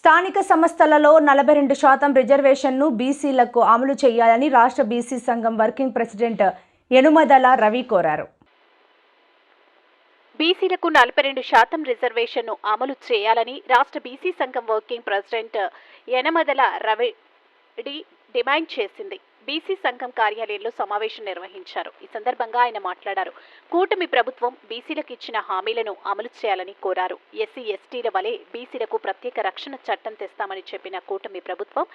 స్థానిక సంస్థలలో 42% రిజర్వేషన్ను బీసీలకు అమలు చేయాలని రాష్ట్ర బీసీ సంఘం వర్కింగ్ ప్రెసిడెంట్ యనుమదల రవి కోరారు. బీసీలకు 42% రిజర్వేషన్ను అమలు చేయాలని రాష్ట్ర బీసీ సంఘం working president Yanamadala Ravi demand చేసింది. బీసీ సంఘం కార్యాలయంలో సమావేశం నిర్వహించారు. ఈ సందర్భంగా ఆయన మాట్లాడారు. కూటమి ప్రభుత్వం బీసీలకు ఇచ్చిన హామీలను అమలు చేయాలని కోరారు. ఎస్సీ ఎస్టీల వలె బీసీలకు ప్రత్యేక రక్షణ చట్టం తెస్తామని చెప్పిన కూటమి ప్రభుత్వం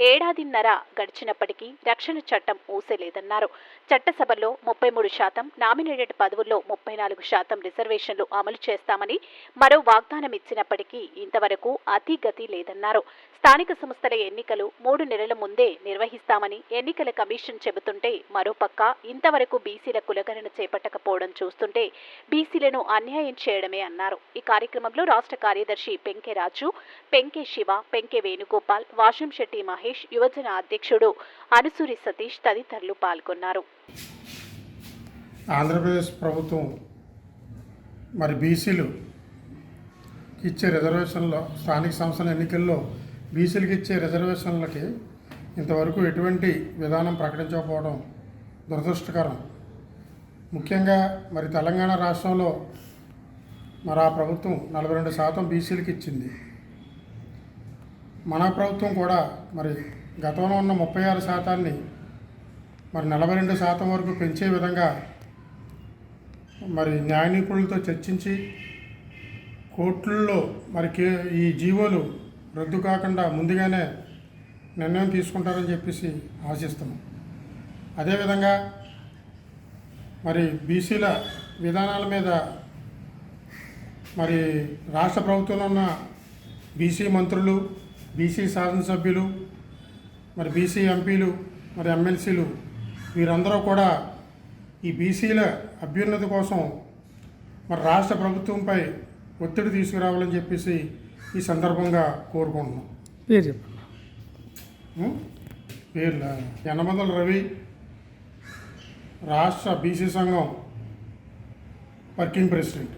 ఏడాదిన్నర గడిచినప్పటికీ రక్షణ చట్టం ఊసేలేదన్నారు. చట్టసభలో 33%, నామినేటెడ్ పదవుల్లో 34% రిజర్వేషన్లు అమలు చేస్తామని మరో వాగ్దానం ఇచ్చినప్పటికీ ఇంతవరకు అతిగతి లేదన్నారు. స్థానిక సంస్థల ఎన్నికలు 3 నెలల ముందే నిర్వహిస్తామని ఎన్నికల కమిషన్ చెబుతుంటే మరోపక్క ఇంతవరకు బీసీల కులగణన చేపట్టకపోవడం చూస్తుంటే బీసీలను అన్యాయం చేయడమే అన్నారు. ఈ కార్యక్రమంలో రాష్ట్ర కార్యదర్శి పెంకే రాజు, పెంకే శివ, పెంకే వేణుగోపాల్, వాషంశెట్టి మహేష్, యువజన అధ్యక్షుడు అనుసూరి సతీష్ తదితరులు పాల్గొన్నారు. ఆంధ్రప్రదేశ్ ప్రభుత్వం మరి బీసీలు ఇచ్చే రిజర్వేషన్లో స్థానిక సంస్థల ఎన్నికల్లో బీసీలకు ఇచ్చే రిజర్వేషన్లకి ఇంతవరకు ఎటువంటి విధానం ప్రకటించకపోవడం దురదృష్టకరం. ముఖ్యంగా మరి తెలంగాణ రాష్ట్రంలో మరి ఆ ప్రభుత్వం 42% బీసీలకు ఇచ్చింది. మన ప్రభుత్వం కూడా మరి గతంలో ఉన్న 36% మరి 42% వరకు పెంచే విధంగా మరి న్యాయ నిపుణులతో చర్చించి కోర్టుల్లో మరి ఈ జీవోలు రద్దు కాకుండా ముందుగానే నిర్ణయం తీసుకుంటారని చెప్పేసి ఆశిస్తున్నాం. అదేవిధంగా మరి బీసీల విధానాల మీద మరి రాష్ట్ర ప్రభుత్వంలో ఉన్న బీసీ మంత్రులు, బీసీ శాసనసభ్యులు, మరి బీసీ ఎంపీలు, మరి ఎమ్మెల్సీలు వీరందరూ కూడా ఈ బీసీల అభ్యున్నతి కోసం మరి రాష్ట్ర ప్రభుత్వంపై ఒత్తిడి తీసుకురావాలని చెప్పేసి ఈ సందర్భంగా కోరుకుంటున్నాం. పేరు చెప్పండి. పేర్ల యనమదల రవి, రాష్ట్ర బీసీ సంఘం వర్కింగ్ ప్రెసిడెంట్.